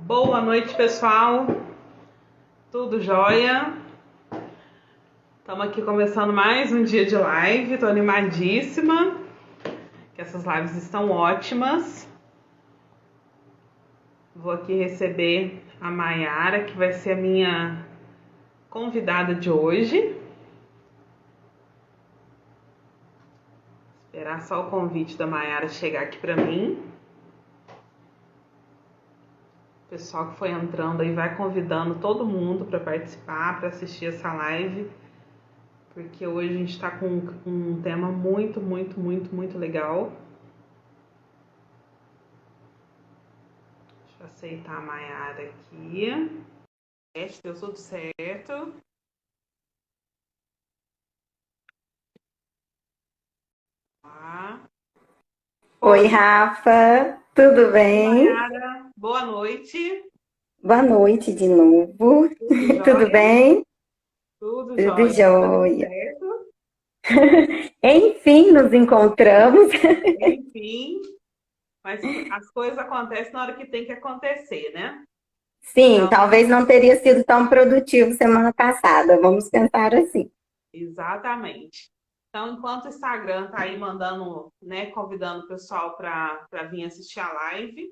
Boa noite, pessoal. Tudo jóia? Estamos aqui começando mais um dia de live. Estou animadíssima, que essas lives estão ótimas. Vou aqui receber a Maiara, que vai ser a minha convidada de hoje. Esperar só o convite da Maiara chegar aqui para mim. O pessoal que foi entrando aí vai convidando todo mundo para participar, para assistir essa live, porque hoje a gente está com um tema muito legal. Deixa eu aceitar a Maiara aqui. Deu tudo certo. Oi, Rafa, tudo bem? Maiara, boa noite. Boa noite de novo. Tudo Tudo jóia? bem? Tudo Tudo jóia. Tá tudo jóia. certo? Enfim, nos encontramos. Enfim, mas as coisas acontecem na hora que tem que acontecer, né? Sim, Então, talvez não teria sido tão produtivo semana passada, vamos pensar assim. exatamente. Então, enquanto o Instagram tá aí mandando, né, convidando o pessoal para vir assistir a live,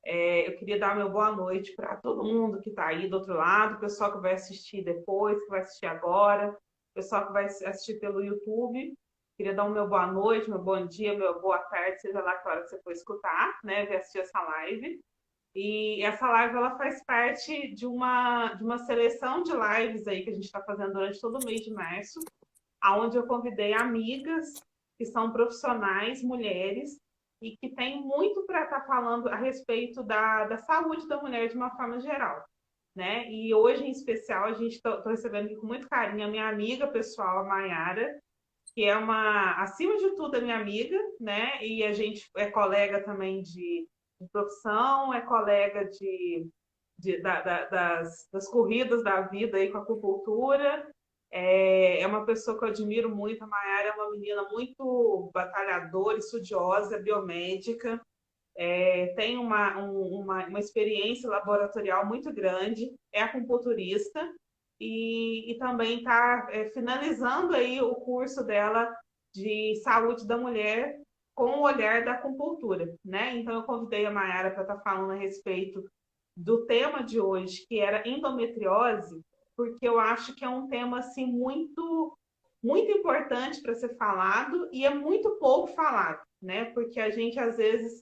eu queria dar meu boa noite para todo mundo que está aí do outro lado, o pessoal que vai assistir depois, que vai assistir agora, o pessoal que vai assistir pelo YouTube. Queria dar um meu boa noite, meu bom dia, meu boa tarde, seja lá que hora que você for escutar, né, ver assistir essa live. E essa live ela faz parte de uma seleção de lives aí que a gente está fazendo durante todo o mês de março, aonde eu convidei amigas que são profissionais, mulheres, e que têm muito para estar falando a respeito da saúde da mulher de uma forma geral. Né? E hoje, em especial, a gente está recebendo aqui com muito carinho a minha amiga pessoal, a Maiara, que é acima de tudo, a minha amiga, né? E a gente é colega também de profissão, é colega das corridas da vida aí com a acupuntura. É uma pessoa que eu admiro muito. A Maiara é uma menina muito batalhadora, estudiosa, biomédica, tem uma experiência laboratorial muito grande, é acupunturista e também está finalizando aí o curso dela de saúde da mulher com o olhar da acupuntura, né? Então eu convidei a Maiara para estar falando a respeito do tema de hoje, que era endometriose, porque eu acho que é um tema assim muito importante para ser falado e é muito pouco falado, né? Porque a gente às vezes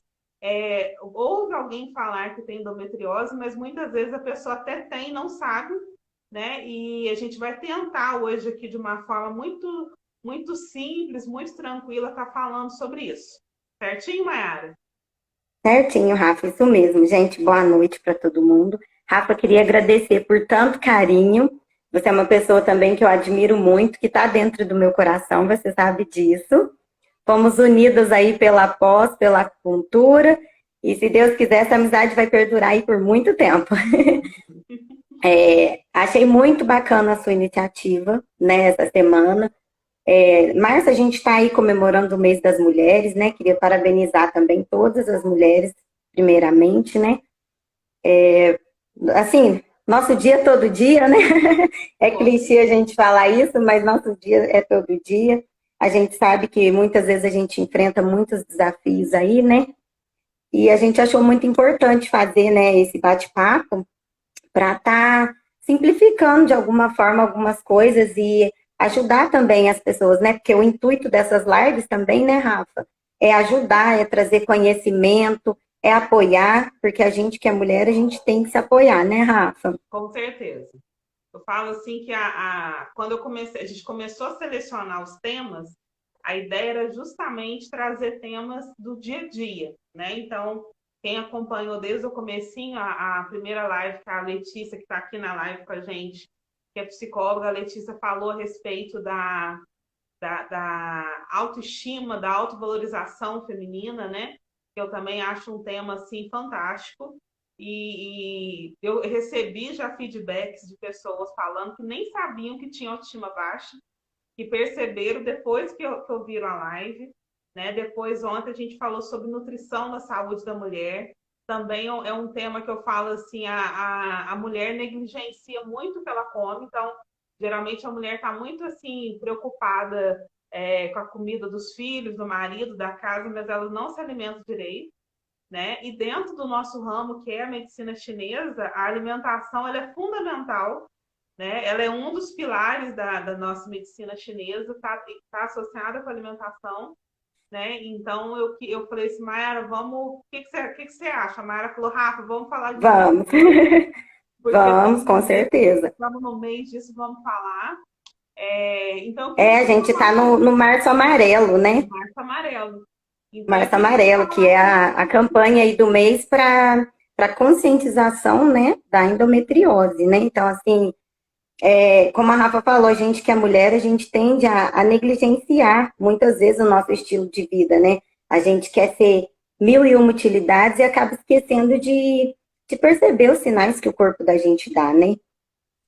ouve alguém falar que tem endometriose, mas muitas vezes a pessoa até tem e não sabe, né? E a gente vai tentar hoje aqui de uma forma muito simples, muito tranquila, estar falando sobre isso. Certinho, Mayara? Certinho, Rafa, isso mesmo. Gente, boa noite para todo mundo. Rafa, queria agradecer por tanto carinho. Você é uma pessoa também que eu admiro muito, que está dentro do meu coração, você sabe disso. Fomos unidas aí pela pós, pela acupuntura, e se Deus quiser, essa amizade vai perdurar aí por muito tempo. Achei muito bacana a sua iniciativa, né, essa semana. Março, a gente está aí comemorando o mês das mulheres, né? Queria parabenizar também todas as mulheres, primeiramente, né? Assim, nosso dia é todo dia, né? É clichê a gente falar isso, mas nosso dia é todo dia. A gente sabe que muitas vezes a gente enfrenta muitos desafios aí, né? E a gente achou muito importante fazer, né, esse bate-papo para estar simplificando de alguma forma algumas coisas e ajudar também as pessoas, né? Porque o intuito dessas lives também, né, Rafa, é ajudar, é trazer conhecimento, é apoiar, porque a gente que é mulher, a gente tem que se apoiar, né, Rafa? Com certeza. Eu falo assim que quando a gente começou a selecionar os temas, a ideia era justamente trazer temas do dia a dia, né? Então, quem acompanhou desde o comecinho, a primeira live, que a Letícia, que está aqui na live com a gente, que é psicóloga, a Letícia falou a respeito da autoestima, da autovalorização feminina, né? Que eu também acho um tema assim fantástico. E eu recebi já feedbacks de pessoas falando que nem sabiam que tinha autoestima baixa, que perceberam depois que ouviram a live. Né? Depois, ontem, a gente falou sobre nutrição na saúde da mulher. também é um tema que eu falo assim, a mulher negligencia muito o que ela come, então geralmente a mulher está muito assim preocupada com a comida dos filhos, do marido, da casa, mas ela não se alimenta direito, né? E dentro do nosso ramo, que é a medicina chinesa, a alimentação ela é fundamental, né? Ela é um dos pilares da nossa medicina chinesa, tá associada com a alimentação, né? Então eu falei assim, Mayara, vamos, que você acha? A Mayara falou, Rafa, vamos falar de Vamos, porque vamos, com certeza. estamos no meio disso, vamos falar. Então eu queria É, que a você gente está falasse no Março Amarelo, né? Março Amarelo. Então eu Março queria que você Amarelo, que é falasse um a campanha aí do mês para conscientização, né, da endometriose, né? Então, assim, como a Rafa falou, a gente que é mulher, a gente tende a negligenciar muitas vezes o nosso estilo de vida, né? A gente quer ser mil e uma utilidades e acaba esquecendo de perceber os sinais que o corpo da gente dá, né?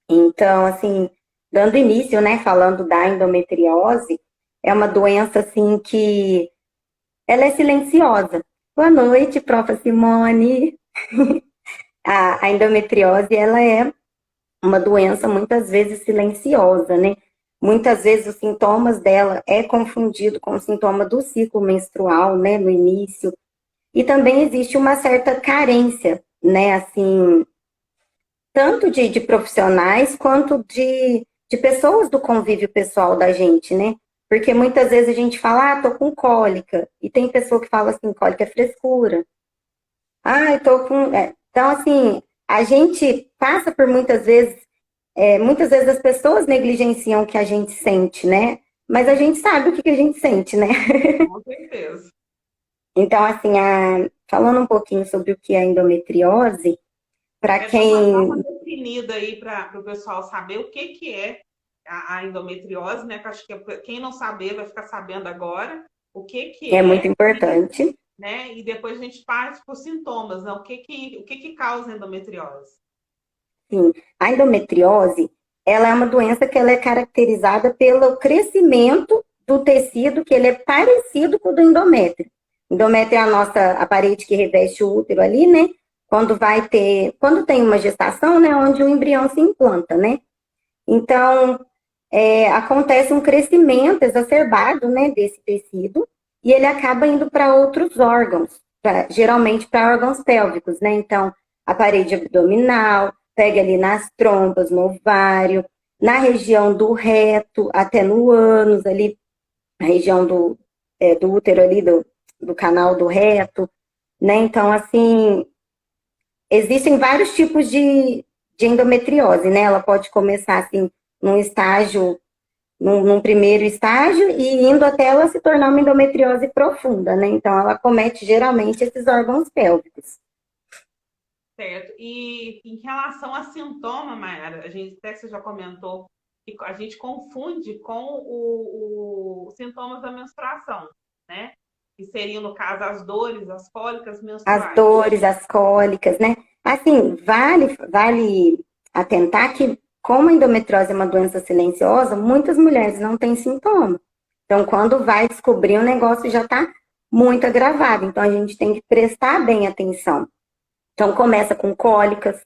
Então, assim, dando início, né, falando da endometriose, é uma doença, assim, que ela é silenciosa. Boa noite, profa Simone. A endometriose, ela é uma doença muitas vezes silenciosa, né? Muitas vezes os sintomas dela é confundido com o sintoma do ciclo menstrual, né, no início. E também existe uma certa carência, né, assim, tanto de profissionais quanto de pessoas do convívio pessoal da gente, né? Porque muitas vezes a gente fala, tô com cólica, e tem pessoa que fala assim, cólica é frescura. Tô com. Então, assim, a gente passa por muitas vezes as pessoas negligenciam o que a gente sente, né? Mas a gente sabe o que a gente sente, né? com certeza. Então, assim, falando um pouquinho sobre o que é endometriose, para Dá uma quem definida aí para o pessoal saber o que é a endometriose, né? Que eu acho que quem não saber vai ficar sabendo agora o que é muito é, importante, né? E depois a gente parte para os sintomas, né? O que causa endometriose? sim, a endometriose, ela é uma doença que ela é caracterizada pelo crescimento do tecido, que ele é parecido com o do endométrio. Endométrio é a parede que reveste o útero ali, né? Quando tem uma gestação, né, onde o embrião se implanta, né? Então, acontece um crescimento exacerbado, né, desse tecido, e ele acaba indo para outros órgãos, geralmente para órgãos pélvicos, né? Então, a parede abdominal, pega ali nas trompas, no ovário, na região do reto, até no ânus, ali, a região do útero ali, do canal do reto, né? Então, assim, existem vários tipos de endometriose, né? Ela pode começar, assim, num estágio num primeiro estágio e indo até ela se tornar uma endometriose profunda, né? Então, ela comete geralmente esses órgãos pélvicos. Certo. E em relação a sintoma, Mayara, a gente até você já comentou que a gente confunde com os sintomas da menstruação, né? Que seriam, no caso, as dores, as cólicas As menstruais. dores, as cólicas, né? Assim, vale atentar que, como a endometriose é uma doença silenciosa, muitas mulheres não têm sintoma. Então, quando vai descobrir, o negócio já está muito agravado. Então, a gente tem que prestar bem atenção. Então, começa com cólicas,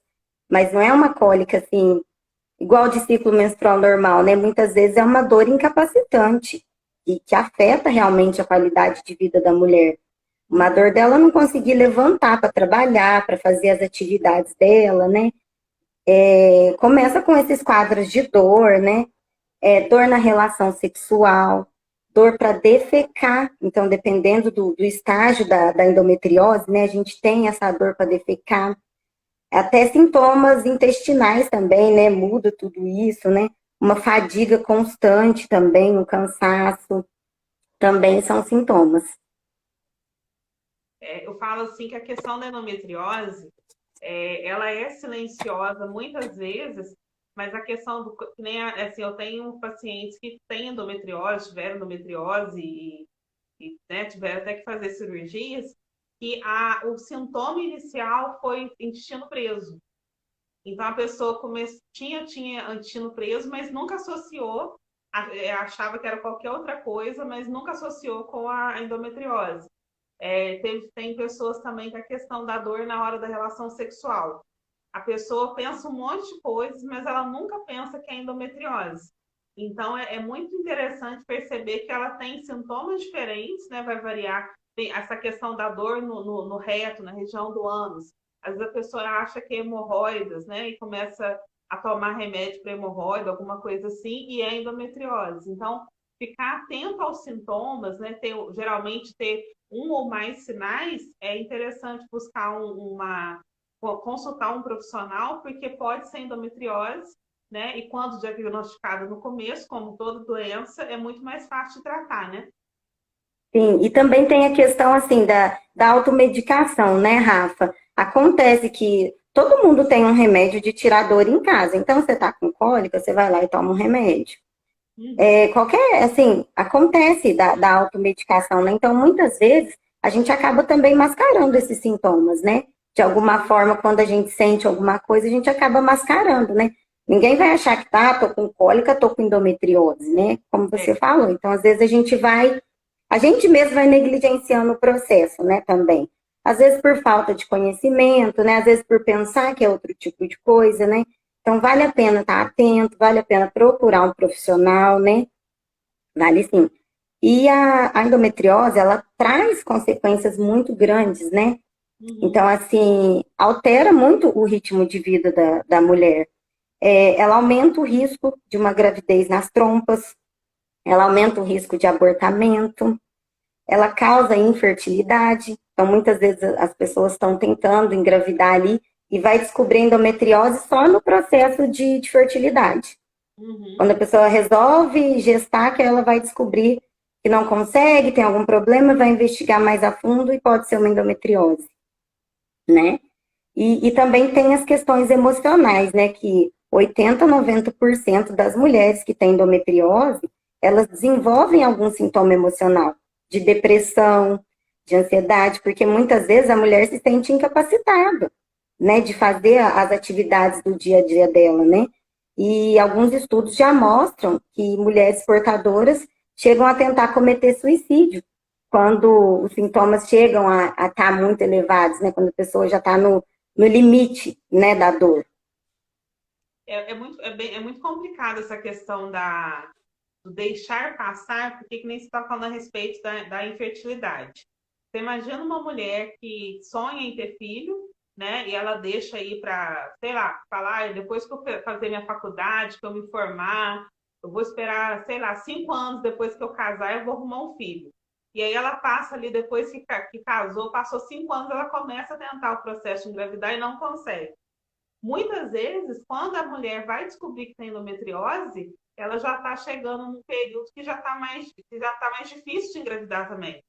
mas não é uma cólica assim, igual de ciclo menstrual normal, né? Muitas vezes é uma dor incapacitante e que afeta realmente a qualidade de vida da mulher. Uma dor dela não conseguir levantar para trabalhar, para fazer as atividades dela, né? Começa com esses quadros de dor, né? Dor na relação sexual, dor para defecar. Então, dependendo do estágio da endometriose, né? A gente tem essa dor para defecar. Até sintomas intestinais também, né? Muda tudo isso, né? Uma fadiga constante também, um cansaço, também são sintomas. Eu falo assim que a questão da endometriose, ela é silenciosa muitas vezes, mas a questão do que nem assim, eu tenho pacientes que têm endometriose, tiveram endometriose e né, tiveram até que fazer cirurgias, que o sintoma inicial foi intestino preso. Então a pessoa tinha intestino preso, mas nunca associou, achava que era qualquer outra coisa, mas nunca associou com a endometriose. Tem pessoas também com a questão da dor na hora da relação sexual. A pessoa pensa um monte de coisas, mas ela nunca pensa que é endometriose. Então, é muito interessante perceber que ela tem sintomas diferentes, né? Vai variar. Tem essa questão da dor no reto, na região do ânus. Às vezes a pessoa acha que é hemorroidas, né? E começa a tomar remédio para hemorroida, alguma coisa assim, e é endometriose. Então, ficar atento aos sintomas, né? Geralmente ter um ou mais sinais, é interessante buscar consultar um profissional, porque pode ser endometriose, né? E quando diagnosticada no começo, como toda doença, é muito mais fácil de tratar, né? Sim, e também tem a questão, assim, da automedicação, né, Rafa? Acontece que todo mundo tem um remédio de tirar dor em casa. Então, você tá com cólica, você vai lá e toma um remédio. Qualquer, assim, acontece da automedicação, né? Então, muitas vezes, a gente acaba também mascarando esses sintomas, né? De alguma forma, quando a gente sente alguma coisa, a gente acaba mascarando, né? Ninguém vai achar que tô com cólica, tô com endometriose, né? Como você falou. Então, às vezes, a gente mesmo vai negligenciando o processo, né, também. Às vezes por falta de conhecimento, né? Às vezes por pensar que é outro tipo de coisa, né? Então, vale a pena estar atento, vale a pena procurar um profissional, né? Vale sim. E a endometriose, ela traz consequências muito grandes, né? Então, assim, altera muito o ritmo de vida da mulher. Ela aumenta o risco de uma gravidez nas trompas, ela aumenta o risco de abortamento, ela causa infertilidade. Então, muitas vezes as pessoas estão tentando engravidar ali e vai descobrir endometriose só no processo de fertilidade. Quando a pessoa resolve gestar, que ela vai descobrir que não consegue, tem algum problema, vai investigar mais a fundo e pode ser uma endometriose, né? E também tem as questões emocionais, né? Que 80, 90% das mulheres que têm endometriose, elas desenvolvem algum sintoma emocional, de depressão, de ansiedade, porque muitas vezes a mulher se sente incapacitada, né? De fazer as atividades do dia a dia dela, né? E alguns estudos já mostram que mulheres portadoras chegam a tentar cometer suicídio quando os sintomas chegam a estar muito elevados, né? Quando a pessoa já está no limite, né, da dor. É muito complicado essa questão do deixar passar, porque que nem você está falando a respeito da infertilidade. Você imagina uma mulher que sonha em ter filho, né? E ela deixa aí para, sei lá, falar, depois que eu fazer minha faculdade, que eu me formar, eu vou esperar, sei lá, 5 anos depois que eu casar, eu vou arrumar um filho. E aí ela passa ali, depois que casou, passou 5 anos, ela começa a tentar o processo de engravidar e não consegue. Muitas vezes, quando a mulher vai descobrir que tem endometriose, ela já está chegando num período que já tá mais difícil de engravidar também.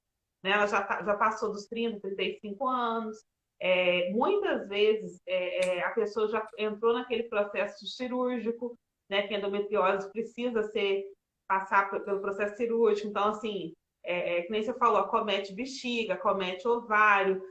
Né? Ela já passou dos 30, 35 anos. Muitas vezes a pessoa já entrou naquele processo cirúrgico, né? Que a endometriose precisa passar pelo processo cirúrgico. Então, assim, que nem você falou, acomete bexiga, acomete ovário,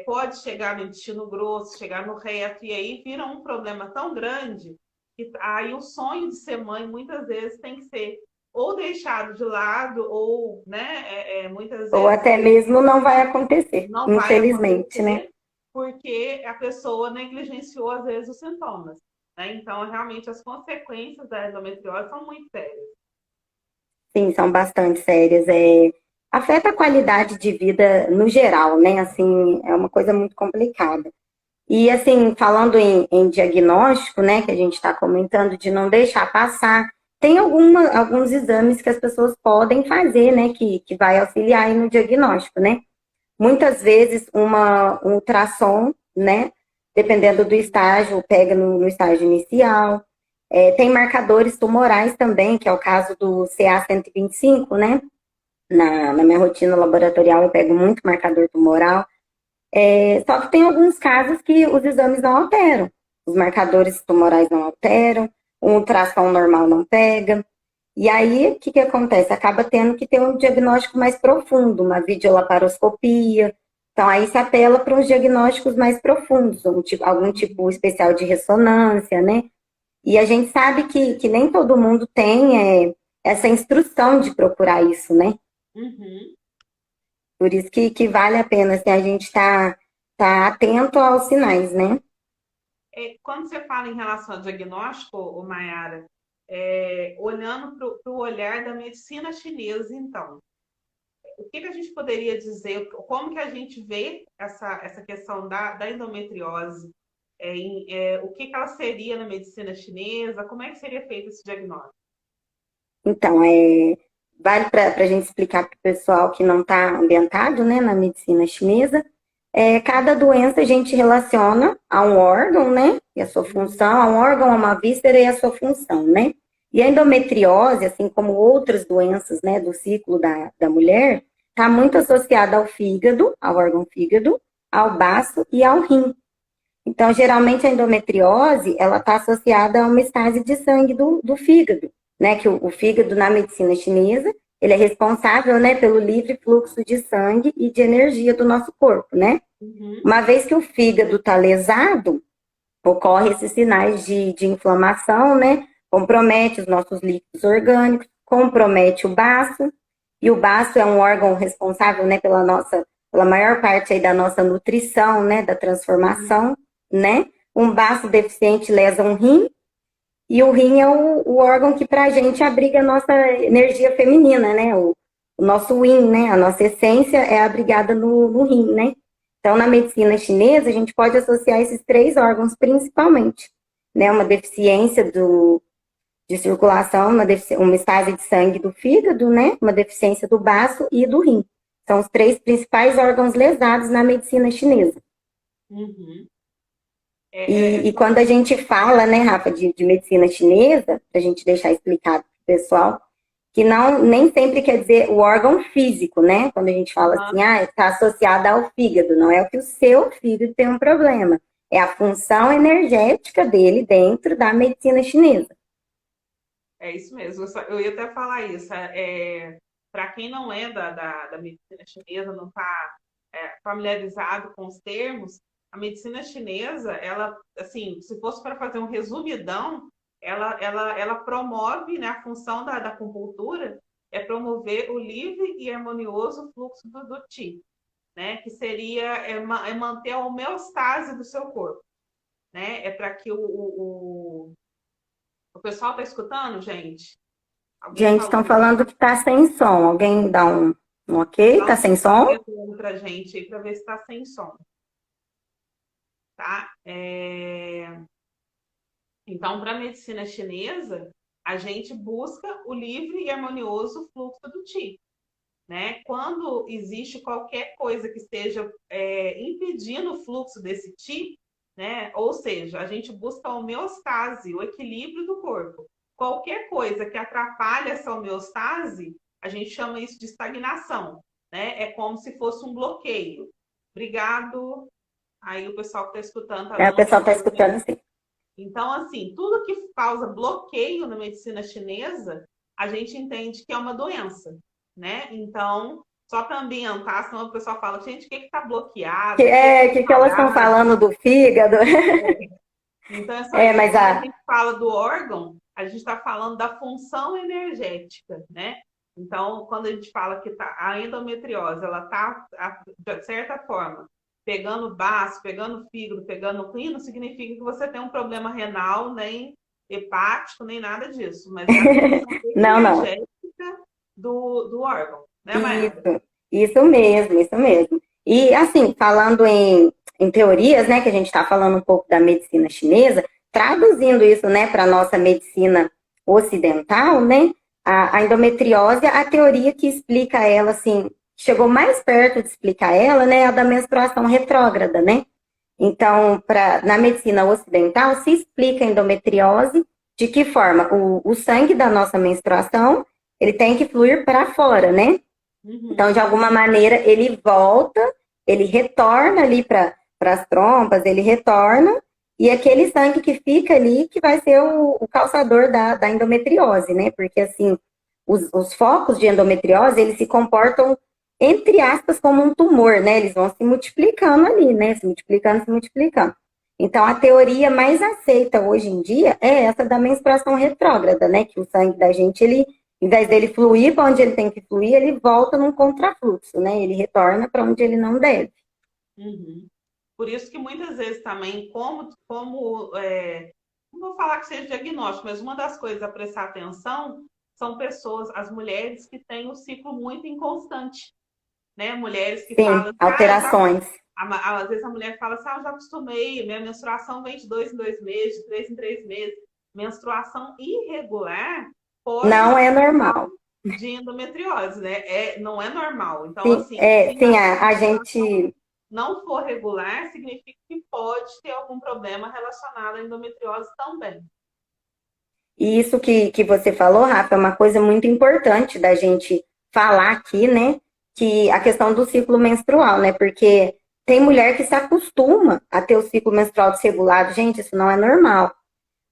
pode chegar no intestino grosso, chegar no reto, e aí vira um problema tão grande que aí o sonho de ser mãe muitas vezes tem que ser ou deixado de lado, ou, né, muitas vezes. Ou até mesmo não vai acontecer, Não vai infelizmente, acontecer, né? porque a pessoa negligenciou, às vezes, os sintomas. Né? Então, realmente, as consequências da endometriose são muito sérias. Sim, são bastante sérias. Afeta a qualidade de vida no geral, né? Assim, é uma coisa muito complicada. E assim, falando em diagnóstico, né, que a gente está comentando de não deixar passar, tem alguns exames que as pessoas podem fazer, né, que vai auxiliar aí no diagnóstico, né? Muitas vezes um ultrassom, né, dependendo do estágio, pega no estágio inicial. Tem marcadores tumorais também, que é o caso do CA-125, né? Na minha rotina laboratorial eu pego muito marcador tumoral. Só que tem alguns casos que os exames não alteram. Os marcadores tumorais não alteram, o ultrassom normal não pega. E aí, o que acontece? Acaba tendo que ter um diagnóstico mais profundo, uma videolaparoscopia. Então, aí se apela para uns diagnósticos mais profundos, algum tipo especial de ressonância, né? E a gente sabe que nem todo mundo tem essa instrução de procurar isso, né? Uhum. Por isso que vale a pena assim, a gente tá atento aos sinais, né? Quando você fala em relação ao diagnóstico, ô Mayara, olhando para o olhar da medicina chinesa, então, o que a gente poderia dizer, como que a gente vê essa questão da endometriose, o que ela seria na medicina chinesa, como é que seria feito esse diagnóstico? Então, vale para a gente explicar para o pessoal que não está ambientado, né, na medicina chinesa, cada doença a gente relaciona a um órgão, né, e a sua função, a um órgão, a uma víscera e a sua função, né. E a endometriose, assim como outras doenças, né, do ciclo da mulher, está muito associada ao fígado, ao órgão fígado, ao baço e ao rim. Então, geralmente a endometriose, ela está associada a uma estase de sangue do fígado, né? Que o fígado na medicina chinesa, ele é responsável, né, pelo livre fluxo de sangue e de energia do nosso corpo, né? Uhum. Uma vez que o fígado está lesado, ocorre esses sinais de inflamação, né? Compromete os nossos líquidos orgânicos, compromete o baço, e o baço é um órgão responsável, né, pela maior parte aí da nossa nutrição, né, da transformação, né? Um baço deficiente lesa um rim, e o rim é o órgão que pra gente abriga a nossa energia feminina, né? O nosso yin, né? A nossa essência é abrigada no rim, né? Então, na medicina chinesa, a gente pode associar esses três órgãos principalmente, né? Uma deficiência de circulação, uma estase de sangue do fígado, né? Uma deficiência do baço e do rim. São os três principais órgãos lesados na medicina chinesa. Uhum. E quando a gente fala, né, Rafa, de medicina chinesa, para a gente deixar explicado para o pessoal, que não, nem sempre quer dizer o órgão físico, né? Quando a gente fala assim, está associada ao fígado, não é o que o seu fígado tem um problema, é a função energética dele dentro da medicina chinesa. É isso mesmo, eu ia até falar isso. Para quem não é da medicina chinesa, não está familiarizado com os termos, a medicina chinesa, ela, assim, se fosse para fazer um resumidão, ela promove, né, a função da acupuntura é promover o livre e harmonioso fluxo do Qi, né, que seria manter a homeostase do seu corpo, né, para que o pessoal está escutando, gente? Alguém Gente, estão falou falando que está sem som. Alguém dá um ok? Está sem som? para a gente aí para ver se está sem som. Tá? Então, para a medicina chinesa, a gente busca o livre e harmonioso fluxo do Qi. Né? Quando existe qualquer coisa que esteja impedindo o fluxo desse Qi, né? Ou seja, a gente busca a homeostase, o equilíbrio do corpo. Qualquer coisa que atrapalhe essa homeostase, a gente chama isso de estagnação. Né? É como se fosse um bloqueio. Obrigado. Aí o pessoal que está escutando O pessoal está escutando, sim. Então, assim, tudo que causa bloqueio na medicina chinesa, a gente entende que é uma doença, né? Então, só para ambientar, senão o pessoal fala, gente, o que está bloqueado? Que elas estão falando do fígado? Então, é só isso. Mas Quando a gente fala do órgão, a gente está falando da função energética, né? Então, quando a gente fala que a endometriose, ela está, de certa forma, pegando baço, pegando fígado, pegando rim, não significa que você tem um problema renal, nem hepático, nem nada disso. Mas é a função energética do órgão, né, Mayara? Isso mesmo, isso mesmo. E, assim, falando em teorias, né, que a gente está falando um pouco da medicina chinesa, traduzindo isso, né, para a nossa medicina ocidental, né, a endometriose, a teoria que explica ela, assim, chegou mais perto de explicar ela, né, é a da menstruação retrógrada, né? Então, na medicina ocidental, se explica a endometriose de que forma? O sangue da nossa menstruação, ele tem que fluir para fora, né? Uhum. Então, de alguma maneira, ele volta, ele retorna ali para as trompas, ele retorna, e aquele sangue que fica ali que vai ser o causador da endometriose, né? Porque, assim, os focos de endometriose, eles se comportam, entre aspas, como um tumor, né? Eles vão se multiplicando ali, né? Se multiplicando, se multiplicando. Então, a teoria mais aceita hoje em dia é essa da menstruação retrógrada, né? Que o sangue da gente, Em vez dele fluir para onde ele tem que fluir, ele volta num contrafluxo, né? Ele retorna para onde ele não deve. Uhum. Por isso que muitas vezes também, não vou falar que seja diagnóstico, mas uma das coisas a prestar atenção são pessoas, as mulheres que têm o ciclo muito inconstante, né? Mulheres que Sim, falam assim, alterações. às vezes a mulher fala assim, eu já acostumei, minha menstruação vem de 2 em 2 meses, de 3 em 3 meses. Menstruação irregular pode Não ser é sinal normal. de endometriose, né? Não é normal. Então, Sim, assim, se sim, a sua a menstruação gente. não for regular, significa que pode ter algum problema relacionado à endometriose também. E isso que você falou, Rafa, é uma coisa muito importante da gente falar aqui, né? Que a questão do ciclo menstrual, né? Porque tem mulher que se acostuma a ter o ciclo menstrual desregulado. Gente, isso não é normal.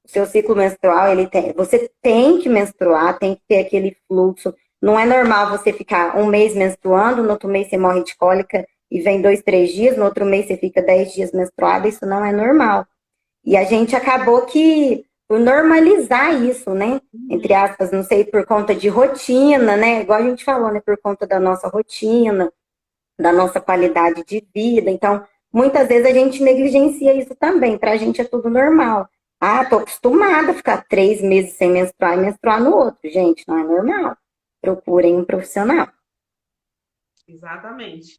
O seu ciclo menstrual, você tem que menstruar, tem que ter aquele fluxo. Não é normal você ficar um mês menstruando, no outro mês você morre de cólica e vem 2, 3 dias, no outro mês você fica 10 dias menstruada, isso não é normal. E a gente acabou que, por normalizar isso, né? Entre Uhum. aspas, não sei, por conta de rotina, né? Igual a gente falou, né? Por conta da nossa rotina, da nossa qualidade de vida. Então, muitas vezes a gente negligencia isso também. Pra gente é tudo normal. Ah, tô acostumada a ficar 3 meses sem menstruar e menstruar no outro. Gente, não é normal. Procurem um profissional. Exatamente.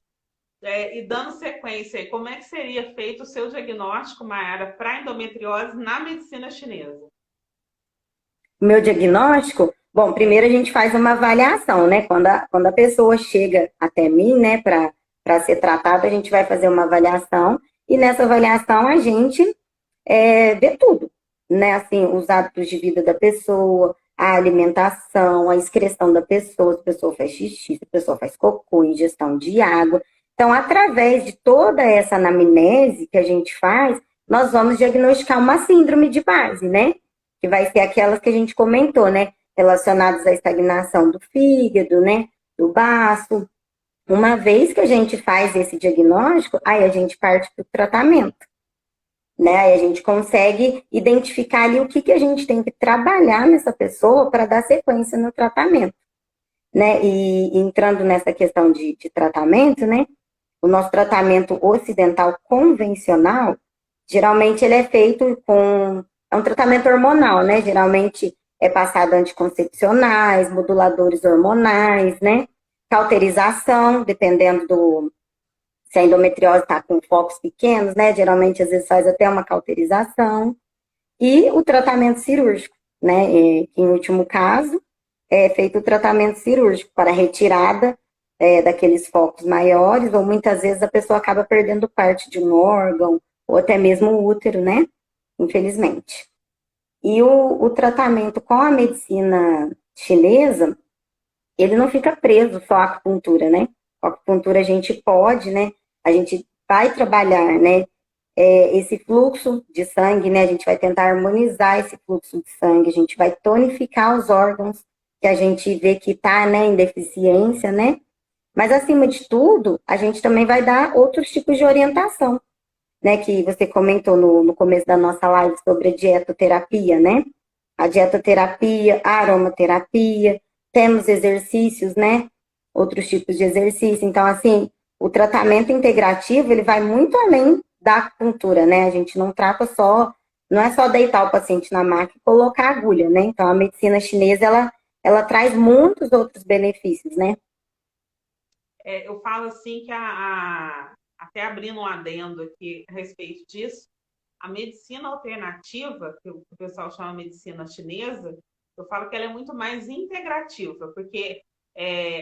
E dando sequência, aí, como é que seria feito o seu diagnóstico, Mayara, para endometriose na medicina chinesa? O meu diagnóstico, bom, primeiro a gente faz uma avaliação, né? Quando a pessoa chega até mim, né, para ser tratada, a gente vai fazer uma avaliação e nessa avaliação a gente vê tudo, né? Assim, os hábitos de vida da pessoa, a alimentação, a excreção da pessoa, se a pessoa faz xixi, se a pessoa faz cocô, ingestão de água. Então, através de toda essa anamnese que a gente faz, nós vamos diagnosticar uma síndrome de base, né? Que vai ser aquelas que a gente comentou, né? Relacionadas à estagnação do fígado, né? Do baço. Uma vez que a gente faz esse diagnóstico, aí a gente parte para o tratamento, né? Aí a gente consegue identificar ali o que a gente tem que trabalhar nessa pessoa para dar sequência no tratamento, né? E entrando nessa questão de tratamento, né? O nosso tratamento ocidental convencional, geralmente ele é feito com é um tratamento hormonal, né? Geralmente é passado anticoncepcionais, moduladores hormonais, né? Cauterização, dependendo do se a endometriose está com focos pequenos, né? Geralmente às vezes faz até uma cauterização e o tratamento cirúrgico, né? E, em último caso, é feito o tratamento cirúrgico para retirada daqueles focos maiores, ou muitas vezes a pessoa acaba perdendo parte de um órgão, ou até mesmo o útero, né? Infelizmente. E o tratamento com a medicina chinesa, ele não fica preso só à acupuntura, né? Com a acupuntura a gente pode, né? A gente vai trabalhar, né? Esse fluxo de sangue, né? A gente vai tentar harmonizar esse fluxo de sangue, a gente vai tonificar os órgãos que a gente vê que está, né, em deficiência, né? Mas, acima de tudo, a gente também vai dar outros tipos de orientação, né? Que você comentou no começo da nossa live sobre a dietoterapia, né? A dietoterapia, a aromaterapia, temos exercícios, né? Outros tipos de exercício. Então, assim, o tratamento integrativo, ele vai muito além da acupuntura, né? A gente não trata só, não é só deitar o paciente na maca e colocar a agulha, né? Então, a medicina chinesa, ela traz muitos outros benefícios, né? Eu falo assim que até abrindo um adendo aqui a respeito disso, a medicina alternativa, que o pessoal chama medicina chinesa, eu falo que ela é muito mais integrativa, porque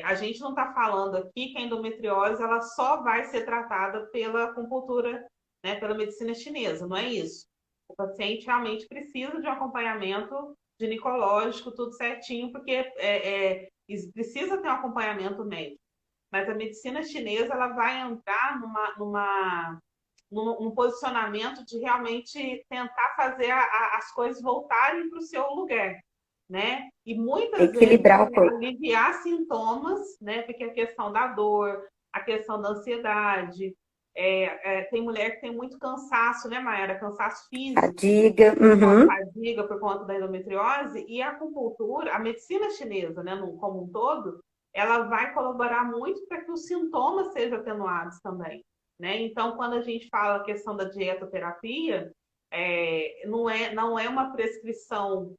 a gente não está falando aqui que a endometriose ela só vai ser tratada pela acupuntura, né, pela medicina chinesa, não é isso. O paciente realmente precisa de um acompanhamento ginecológico, tudo certinho, porque precisa ter um acompanhamento médico. Mas a medicina chinesa ela vai entrar num posicionamento de realmente tentar fazer as coisas voltarem para o seu lugar, né? E muitas vezes Equilibrar o corpo. aliviar sintomas, né? Porque a questão da dor, a questão da ansiedade, Tem mulher que tem muito cansaço, né, Mayara? Cansaço físico, Fadiga, fadiga por conta da endometriose, e a acupuntura, a medicina chinesa, né, como um todo, ela vai colaborar muito para que os sintomas sejam atenuados também, né? Então, quando a gente fala a questão da dietoterapia, não é uma prescrição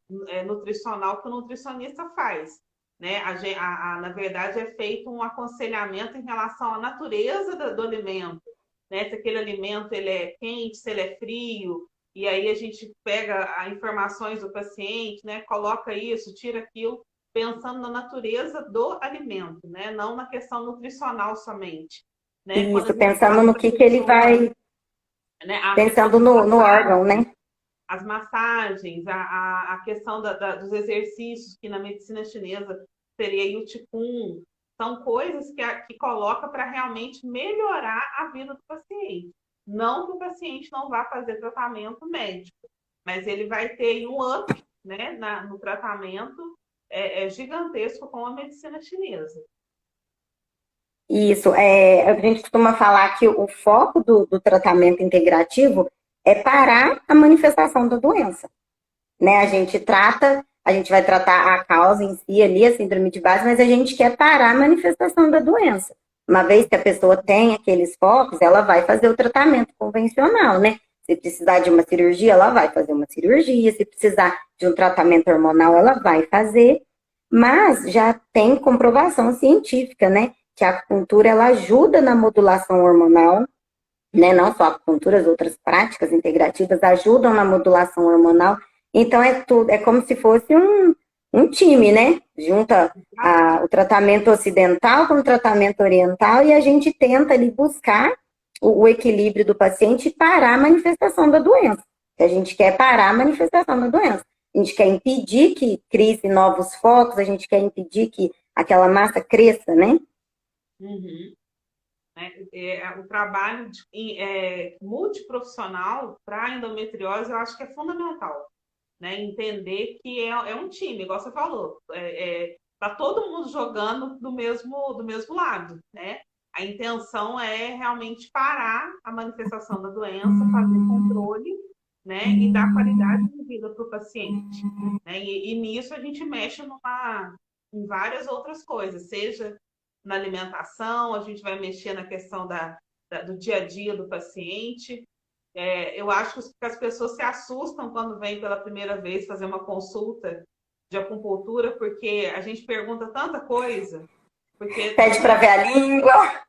nutricional que o nutricionista faz, né? Na verdade, é feito um aconselhamento em relação à natureza do alimento, né? Se aquele alimento ele é quente, se ele é frio, e aí a gente pega as informações do paciente, né? Coloca isso, tira aquilo, pensando na natureza do alimento, né? Não na questão nutricional somente, né? Quando a isso, gente pensando fala no para a que ele pessoa, vai, né? A questão pensando das no órgão, massagens, né? as massagens, a questão dos exercícios, que na medicina chinesa seria o Qigong, são coisas que coloca para realmente melhorar a vida do paciente. Não que o paciente não vá fazer tratamento médico, mas ele vai ter um up, né, no tratamento gigantesco com a medicina chinesa. Isso, a gente costuma falar que o foco do tratamento integrativo é parar a manifestação da doença, né? A gente vai tratar a causa em si ali, a síndrome de base, mas a gente quer parar a manifestação da doença. Uma vez que a pessoa tem aqueles focos, ela vai fazer o tratamento convencional, né? Se precisar de uma cirurgia, ela vai fazer uma cirurgia. Se precisar de um tratamento hormonal, ela vai fazer. Mas já tem comprovação científica, né? Que a acupuntura ela ajuda na modulação hormonal, né? Não só a acupuntura, as outras práticas integrativas ajudam na modulação hormonal. Então é tudo, é como se fosse um time, né? Junta o tratamento ocidental com o tratamento oriental e a gente tenta ali buscar o equilíbrio do paciente e parar a manifestação da doença. A gente quer parar a manifestação da doença. A gente quer impedir que crie novos focos, a gente quer impedir que aquela massa cresça, né? Uhum. O trabalho multiprofissional para endometriose eu acho que é fundamental, né? Entender que é um time, igual você falou, tá todo mundo jogando do mesmo lado, né? A intenção é realmente parar a manifestação da doença, fazer controle, né? E dar qualidade de vida para o paciente, né? E nisso a gente mexe em várias outras coisas, seja na alimentação, a gente vai mexer na questão do dia a dia do paciente. Eu acho que as pessoas se assustam quando vêm pela primeira vez fazer uma consulta de acupuntura, porque a gente pergunta tanta coisa, porque Pede para ver a língua.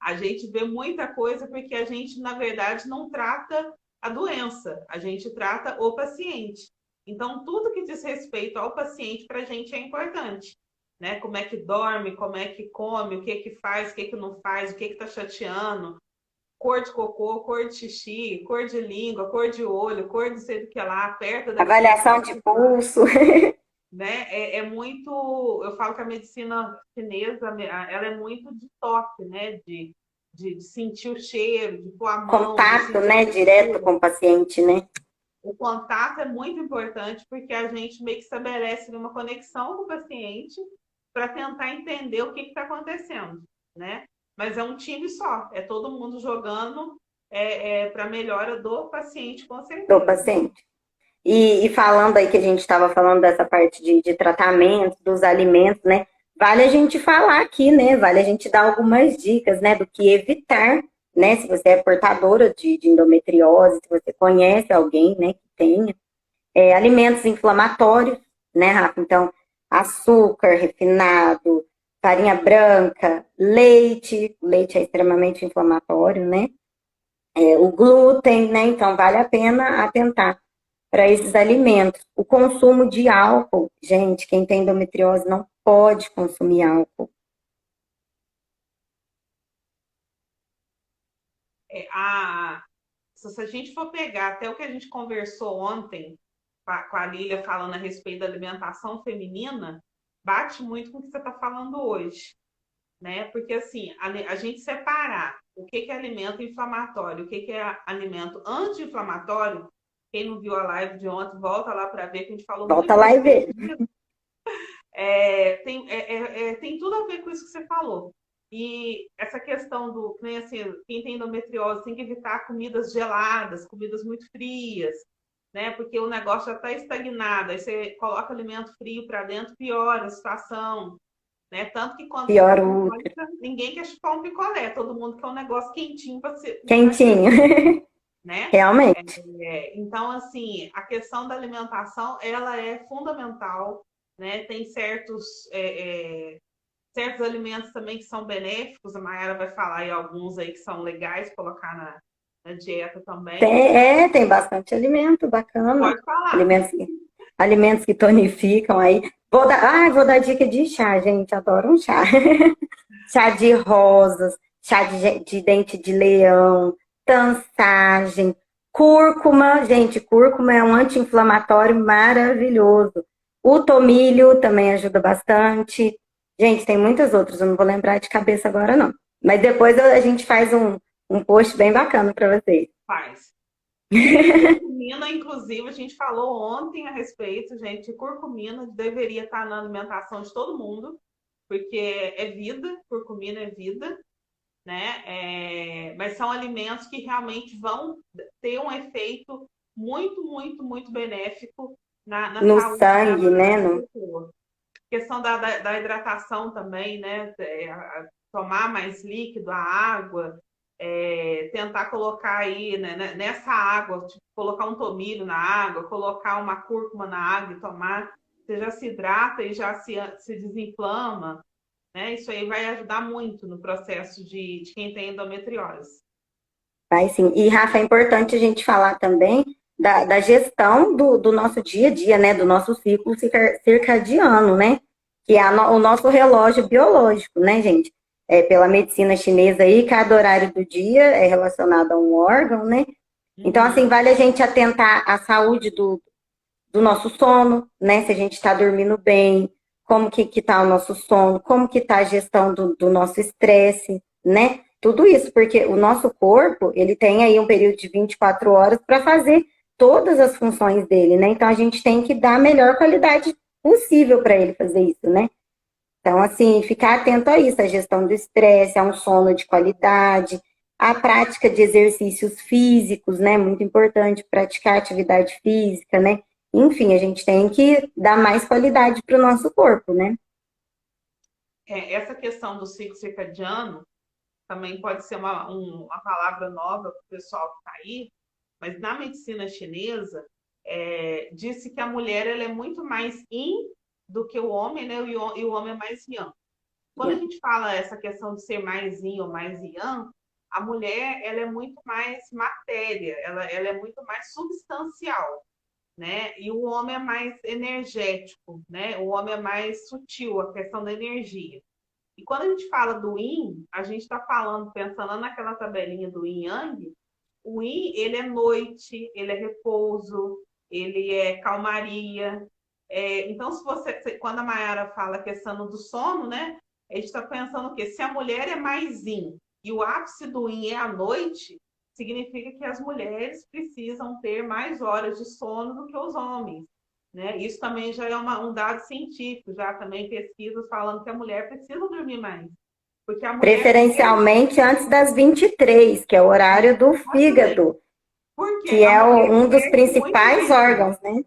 a gente vê muita coisa, porque a gente, na verdade, não trata a doença, a gente trata o paciente. Então, tudo que diz respeito ao paciente, para a gente é importante. Né? Como é que dorme, como é que come, o que que faz, o que que não faz, o que que está chateando, cor de cocô, cor de xixi, cor de língua, cor de olho, cor de sei do que lá, aperta daqui, Avaliação aperta de de lá, pulso. né? Muito, eu falo que a medicina chinesa, ela é muito de toque, né? De sentir o cheiro, de pôr a mão, de Contato, sentir a né? Direto textura. com o paciente, né? O contato é muito importante porque a gente meio que estabelece uma conexão com o paciente para tentar entender o que está acontecendo, né? Mas é um time só, é todo mundo jogando para a melhora do paciente, com Do certeza. paciente. E falando aí que a gente estava falando dessa parte de tratamento, dos alimentos, né? Vale a gente falar aqui, né? Vale a gente dar algumas dicas, né? Do que evitar, né? Se você é portadora de endometriose, se você conhece alguém, né? Que tenha. Alimentos inflamatórios, né, Rafa? Então, açúcar refinado, farinha branca, leite. Leite é extremamente inflamatório, né? O glúten, né? Então, vale a pena atentar para esses alimentos. O consumo de álcool, gente, quem tem endometriose não pode consumir álcool. Se a gente for pegar até o que a gente conversou ontem com a Lília falando a respeito da alimentação feminina, bate muito com o que você está falando hoje, né? Porque assim, a gente separar o que é alimento inflamatório, o que é alimento anti-inflamatório, quem não viu a live de ontem, volta lá para ver que a gente falou muito Volta a lá e respeito vê. disso. Tem tudo a ver com isso que você falou. E essa questão do, nem assim, quem tem endometriose tem que evitar comidas geladas, comidas muito frias, né? Porque o negócio já está estagnado. Aí você coloca alimento frio para dentro, piora a situação, né? Tanto que quando você está Pior com o cólica, ninguém quer chupar um picolé, todo mundo quer um negócio quentinho para quentinho. né? Realmente. Então, assim, a questão da alimentação, ela é fundamental, né? Tem certos alimentos também que são benéficos, a Mayara vai falar aí alguns aí que são legais colocar na dieta também. Tem bastante alimento bacana. Pode falar. Alimentos que tonificam aí. Vou dar dica de chá, gente. Adoro um chá. Chá de rosas, chá de dente de leão, tansagem, cúrcuma. Gente, cúrcuma é um anti-inflamatório maravilhoso. O tomilho também ajuda bastante. Gente, tem muitas outras, eu não vou lembrar de cabeça agora, não. Mas depois a gente faz um post bem bacana para vocês. Faz. Curcumina, inclusive, a gente falou ontem a respeito, gente. Curcumina deveria estar na alimentação de todo mundo, porque é vida, curcumina é vida, né? Mas são alimentos que realmente vão ter um efeito muito, muito, muito benéfico na No saúde sangue, né? da pessoa. Questão da hidratação também, né? Tomar mais líquido, a água, tentar colocar aí, né, nessa água, tipo, colocar um tomilho na água, colocar uma cúrcuma na água e tomar, você já se hidrata e já se desinflama, né? Isso aí vai ajudar muito no processo de quem tem endometriose. Vai sim. E, Rafa, é importante a gente falar também da gestão do nosso dia a dia, né? Do nosso ciclo circadiano, né? Que é o nosso relógio biológico, né, gente? Pela medicina chinesa aí, cada horário do dia é relacionado a um órgão, né? Então, assim, vale a gente atentar à saúde do nosso sono, né? Se a gente está dormindo bem, como que tá o nosso sono, como que tá a gestão do nosso estresse, né? Tudo isso, porque o nosso corpo, ele tem aí um período de 24 horas para fazer todas as funções dele, né? Então a gente tem que dar a melhor qualidade possível para ele fazer isso, né? Então, assim, ficar atento a isso, a gestão do estresse, a um sono de qualidade, a prática de exercícios físicos, né? Muito importante praticar atividade física, né? Enfim, a gente tem que dar mais qualidade para o nosso corpo, né? Essa questão do ciclo circadiano também pode ser uma palavra nova para o pessoal que está aí, mas na medicina chinesa, disse que a mulher ela é muito mais yin do que o homem, né? E o homem é mais yang. Quando a gente fala essa questão de ser mais yin ou mais yang, a mulher ela é muito mais matéria, ela é muito mais substancial, né? E o homem é mais energético, né? O homem é mais sutil, a questão da energia. E quando a gente fala do yin, a gente está falando, pensando naquela tabelinha do yin yang, o yin, ele é noite, ele é repouso, ele é calmaria. Então, quando a Mayara fala a questão do sono, né? A gente está pensando o quê? Se a mulher é mais yin e o ápice do yin é a noite, significa que as mulheres precisam ter mais horas de sono do que os homens, né? Isso também já é um dado científico, já também pesquisas falando que a mulher precisa dormir mais. Porque a mulher Preferencialmente antes das 23, que é o horário do fígado, porque que a é mulher um dos perde muito principais mais, órgãos, né?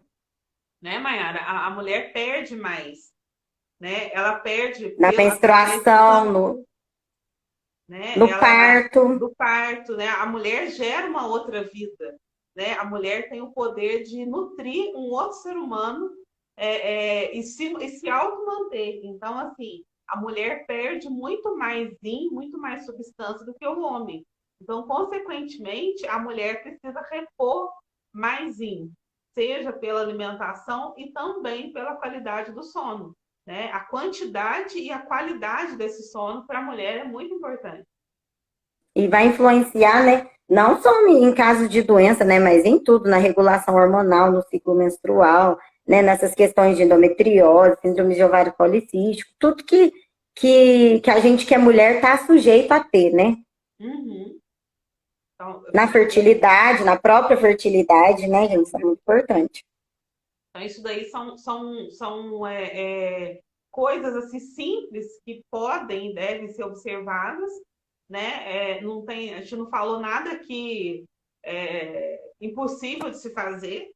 né, Mayara? A mulher perde mais, né? Ela perde Na através do menstruação, sangue, né? no parto. Do parto, né? A mulher gera uma outra vida, né? A mulher tem o poder de nutrir um outro ser humano e se auto-manter. Então, assim, a mulher perde muito mais yin, muito mais substância do que o homem. Então, consequentemente, a mulher precisa repor mais yin, seja pela alimentação e também pela qualidade do sono, né? A quantidade e a qualidade desse sono para a mulher é muito importante. E vai influenciar, né? Não só em caso de doença, né? Mas em tudo, na regulação hormonal, no ciclo menstrual, né? Nessas questões de endometriose, síndrome de ovário policístico, tudo que a gente que é mulher está sujeito a ter, né? Uhum. Então, Na fertilidade, na própria fertilidade, né, gente? Isso é muito importante. isso daí são coisas assim simples que podem e devem ser observadas, né? Não tem, a gente não falou nada que é impossível de se fazer,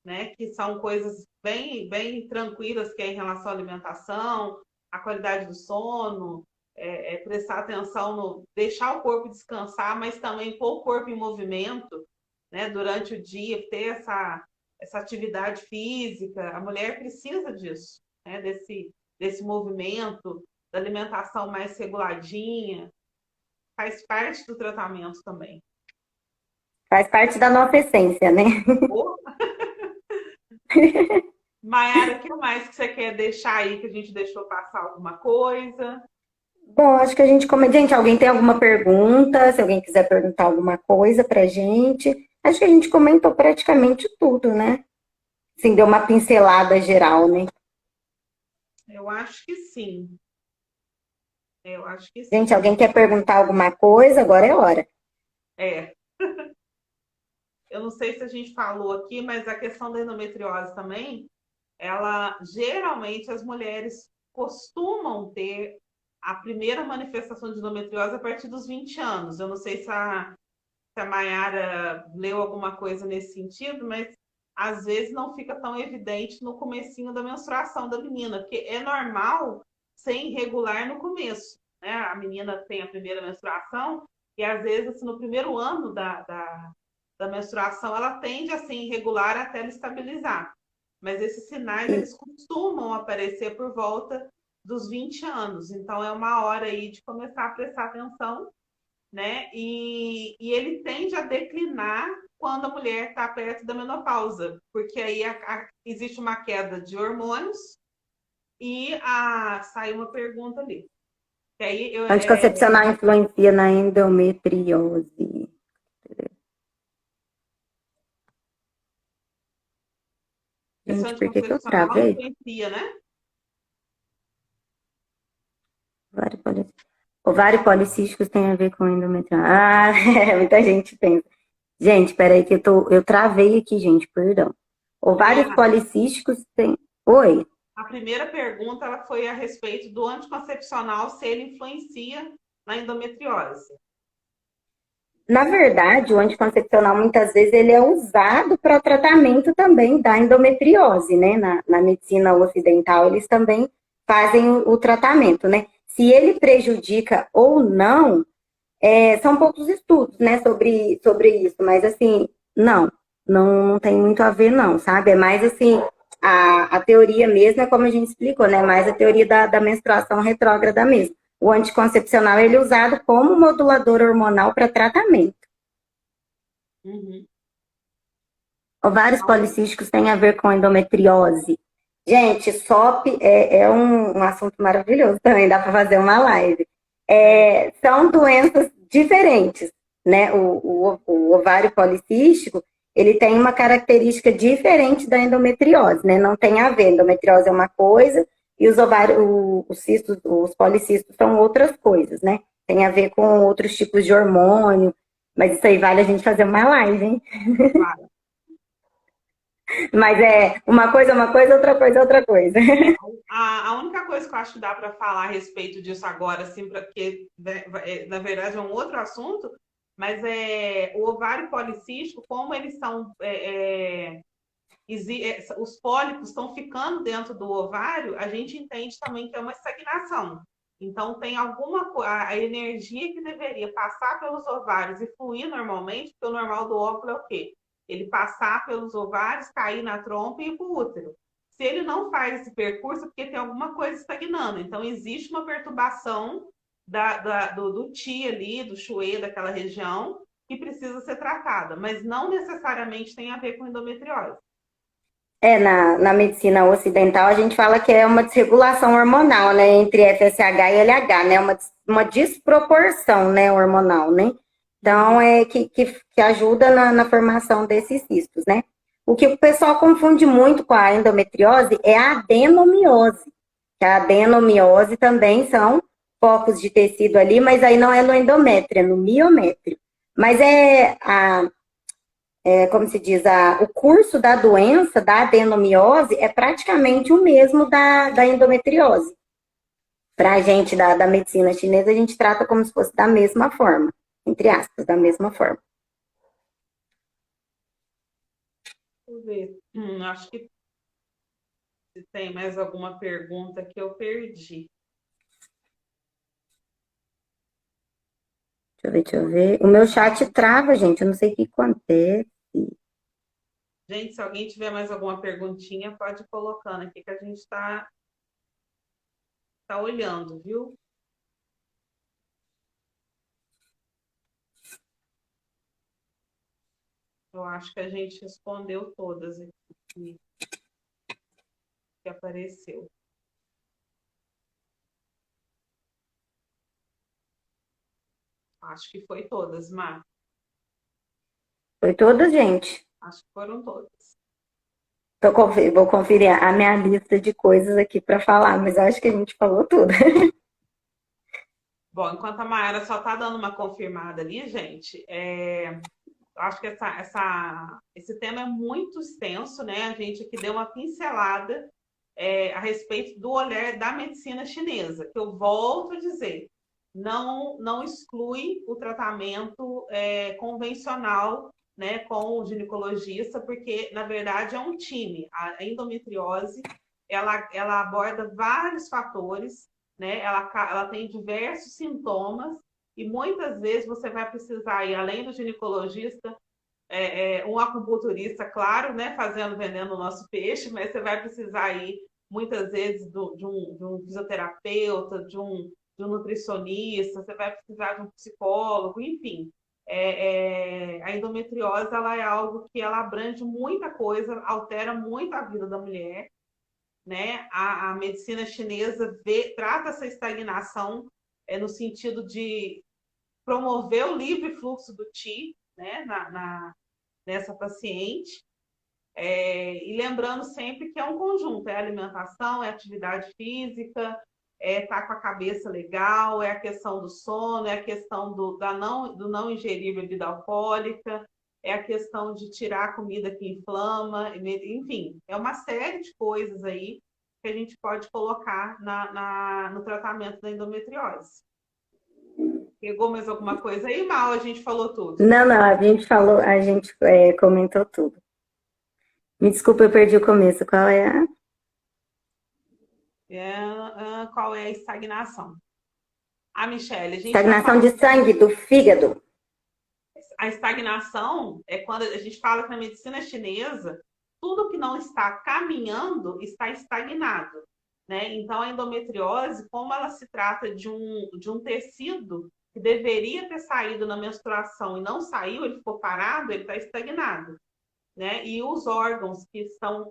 né? Que são coisas bem tranquilas, que é em relação à alimentação, a qualidade do sono, prestar atenção no deixar o corpo descansar, mas também pôr o corpo em movimento, né? Durante o dia, ter essa atividade física. A mulher precisa disso, né? Desse movimento, da alimentação mais reguladinha, faz parte do tratamento também. Faz parte da nossa essência, né? Oh. Maiara, o que mais que você quer deixar aí, que a gente deixou passar alguma coisa? Bom, acho que a gente come... Gente, alguém tem alguma pergunta? Se alguém quiser perguntar alguma coisa pra gente. Acho que a gente comentou praticamente tudo, né? Assim, deu uma pincelada geral, né? Eu acho que sim. Eu acho que Gente, sim. alguém quer perguntar alguma coisa? Agora é hora. É. Eu não sei se a gente falou aqui, mas a questão da endometriose também, ela geralmente as mulheres costumam ter a primeira manifestação de endometriose a partir dos 20 anos. Eu não sei se a Maiara leu alguma coisa nesse sentido, mas às vezes não fica tão evidente no comecinho da menstruação da menina, porque é normal ser irregular no começo, né? A menina tem a primeira menstruação e às vezes assim, no primeiro ano da menstruação ela tende a ser irregular até ela estabilizar. Mas esses sinais eles costumam aparecer por volta dos 20 anos. Então é uma hora aí de começar a prestar atenção, né? E ele tende a declinar quando a mulher está perto da menopausa, porque aí existe uma queda de hormônios e sai uma pergunta ali. Que aí Anticoncepcional influencia na endometriose. esse Gente, por que que eu anticoncepcional travei? influencia, né? Ovário policísticos tem a ver com endometriose. Ah, muita gente pensa. Gente, peraí que eu travei aqui, gente, perdão. Ovários Maiara, policísticos tem... Oi? a primeira pergunta ela foi a respeito do anticoncepcional, se ele influencia na endometriose. Na verdade, o anticoncepcional, muitas vezes, ele é usado para tratamento também da endometriose, né? Na medicina ocidental, eles também fazem o tratamento, né? Se ele prejudica ou não, são poucos estudos, né, sobre isso, mas assim, não tem muito a ver, não, sabe? É mais assim, a teoria mesmo é como a gente explicou, né? Mais a teoria da menstruação retrógrada mesmo. O anticoncepcional ele é usado como modulador hormonal para tratamento. Uhum. Ovários policísticos têm a ver com endometriose. Gente, SOP é um assunto maravilhoso também, dá para fazer uma live. São doenças diferentes, né? O ovário policístico, ele tem uma característica diferente da endometriose, né? Não tem a ver, endometriose é uma coisa e os ovários, os cistos, os policistos são outras coisas, né? Tem a ver com outros tipos de hormônio, mas isso aí vale a gente fazer uma live, hein? Claro. Mas uma coisa, outra coisa, outra coisa. A única coisa que eu acho que dá para falar a respeito disso agora, assim, porque na verdade é um outro assunto, mas o ovário policístico, como eles são. Os pólipos estão ficando dentro do ovário, a gente entende também que é uma estagnação. Então, tem a energia que deveria passar pelos ovários e fluir normalmente, porque o normal do óvulo é o quê? Ele passar pelos ovários, cair na trompa e ir para o útero. Se ele não faz esse percurso, é porque tem alguma coisa estagnando. Então, existe uma perturbação do ti ali, do chuê, daquela região, que precisa ser tratada, mas não necessariamente tem a ver com endometriose. Na medicina ocidental, a gente fala que é uma desregulação hormonal, né, entre FSH e LH, né, uma desproporção, né, hormonal, né. Então, que ajuda na formação desses cistos, né. O que o pessoal confunde muito com a endometriose é a adenomiose. Que a adenomiose também são focos de tecido ali, mas aí não é no endométrio, é no miométrio. Mas como se diz, o curso da doença, da adenomiose, é praticamente o mesmo da endometriose. para a gente da medicina chinesa, a gente trata como se fosse da mesma forma, entre aspas, da mesma forma. Deixa eu ver. Acho que se tem mais alguma pergunta que eu perdi. Deixa eu ver. O meu chat trava, gente. Eu não sei o que acontece. Gente, se alguém tiver mais alguma perguntinha, pode ir colocando aqui que a gente está olhando, viu? Eu acho que a gente respondeu todas aqui que apareceu. Acho que foi todas, Mar. Foi toda, gente. Acho que foram todas. Vou conferir a minha lista de coisas aqui para falar, mas eu acho que a gente falou tudo. Bom, enquanto a Mayara só está dando uma confirmada ali, gente, eu acho que esse tema é muito extenso, né? A gente aqui deu uma pincelada a respeito do olhar da medicina chinesa, que eu volto a dizer, não exclui o tratamento convencional, né, com o ginecologista, porque, na verdade, é um time. A endometriose, ela aborda vários fatores, né? Ela tem diversos sintomas, e muitas vezes você vai precisar ir, além do ginecologista, um acupunturista, claro, né, vendendo o nosso peixe, mas você vai precisar ir, muitas vezes, de um fisioterapeuta, de um nutricionista, você vai precisar de um psicólogo, enfim. A endometriose, ela é algo que ela abrange muita coisa, altera muito a vida da mulher, né? A medicina chinesa trata essa estagnação no sentido de promover o livre fluxo do qi, né, nessa paciente. E lembrando sempre que é um conjunto, é alimentação, é atividade física, tá com a cabeça legal, é a questão do sono, é a questão do não ingerir bebida alcoólica, é a questão de tirar a comida que inflama, enfim, é uma série de coisas aí que a gente pode colocar no tratamento da endometriose. Pegou mais alguma coisa aí, Mal? A gente falou tudo. Não, a gente comentou tudo. Me desculpa, eu perdi o começo. Qual é a... Qual é a estagnação? A Michelle, a gente Estagnação de sangue do fígado. A estagnação é quando a gente fala que na medicina chinesa, tudo que não está caminhando está estagnado, né? Então, a endometriose, como ela se trata de um tecido que deveria ter saído na menstruação e não saiu, ele ficou parado, ele está estagnado, né? E os órgãos que estão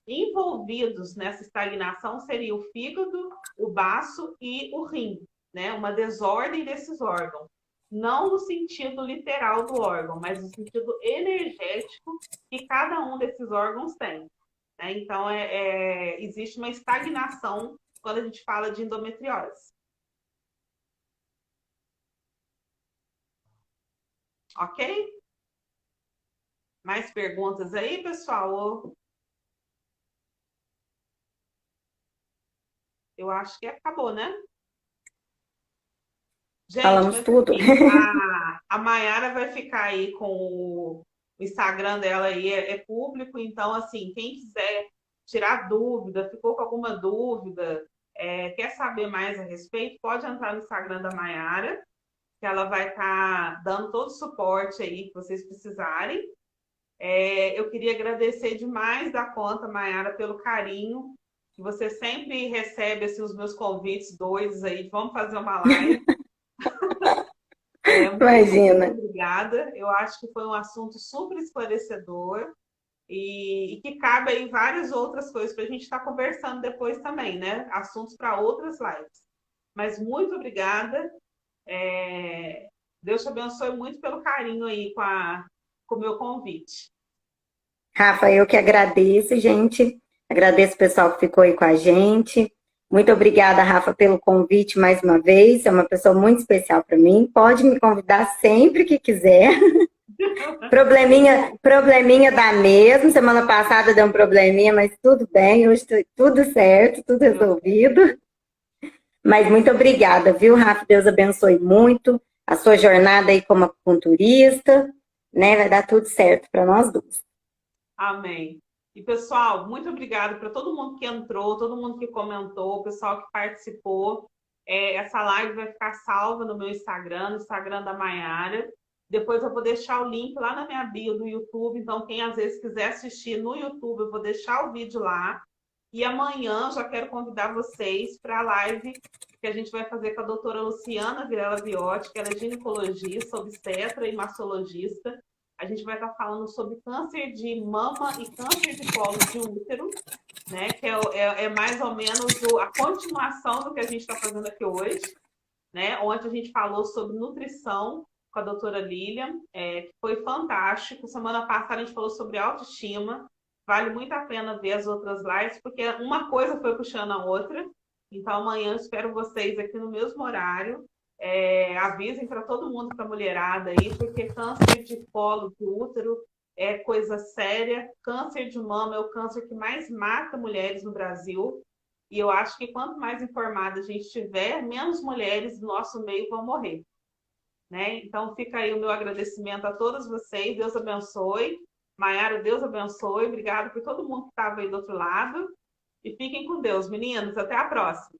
envolvidos nessa estagnação seria o fígado, o baço e o rim, né? Uma desordem desses órgãos. Não no sentido literal do órgão, mas no sentido energético que cada um desses órgãos tem, né? Então, existe uma estagnação quando a gente fala de endometriose. Ok? Mais perguntas aí, pessoal? Eu acho que acabou, né? Gente, falamos tudo. Assim, a Mayara vai ficar aí com o Instagram dela aí, é público, então, assim, quem quiser tirar dúvida, ficou com alguma dúvida, quer saber mais a respeito, pode entrar no Instagram da Mayara, que ela vai estar dando todo o suporte aí que vocês precisarem. Eu queria agradecer demais da conta, Mayara, pelo carinho, que você sempre recebe assim, os meus convites doidos aí, vamos fazer uma live. Imagina. Muito obrigada. Eu acho que foi um assunto super esclarecedor e que cabe aí várias outras coisas para a gente estar conversando depois também, né? Assuntos para outras lives. Mas muito obrigada. Deus te abençoe muito pelo carinho aí com o meu convite. Rafa, eu que agradeço, gente. Agradeço o pessoal que ficou aí com a gente. Muito obrigada, Rafa, pelo convite mais uma vez. É uma pessoa muito especial para mim. Pode me convidar sempre que quiser. Probleminha dá mesmo. Semana passada deu um probleminha, mas tudo bem. Hoje tudo certo, tudo resolvido. Mas muito obrigada, viu, Rafa? Deus abençoe muito a sua jornada aí como acupunturista, né? Vai dar tudo certo para nós duas. Amém. E, pessoal, muito obrigada para todo mundo que entrou, todo mundo que comentou, o pessoal que participou. Essa live vai ficar salva no meu Instagram, no Instagram da Maiara. Depois eu vou deixar o link lá na minha bio do YouTube. Então, quem às vezes quiser assistir no YouTube, eu vou deixar o vídeo lá. E amanhã já quero convidar vocês para a live que a gente vai fazer com a doutora Luciana Vilela Viotti, que ela é ginecologista, obstetra e mastologista. A gente vai estar falando sobre câncer de mama e câncer de colo de útero, né? Que é mais ou menos a continuação do que a gente está fazendo aqui hoje, né? Ontem a gente falou sobre nutrição com a doutora Lilian, que foi fantástico. Semana passada a gente falou sobre autoestima. Vale muito a pena ver as outras lives, porque uma coisa foi puxando a outra. Então, amanhã eu espero vocês aqui no mesmo horário. Avisem para todo mundo, para a mulherada aí, porque câncer de colo de útero é coisa séria. Câncer de mama é o câncer que mais mata mulheres no Brasil. E eu acho que quanto mais informada a gente tiver, menos mulheres do nosso meio vão morrer. Né? Então, fica aí o meu agradecimento a todos vocês. Deus abençoe. Maiara, Deus abençoe. Obrigada por todo mundo que estava aí do outro lado. E fiquem com Deus, meninos. Até a próxima.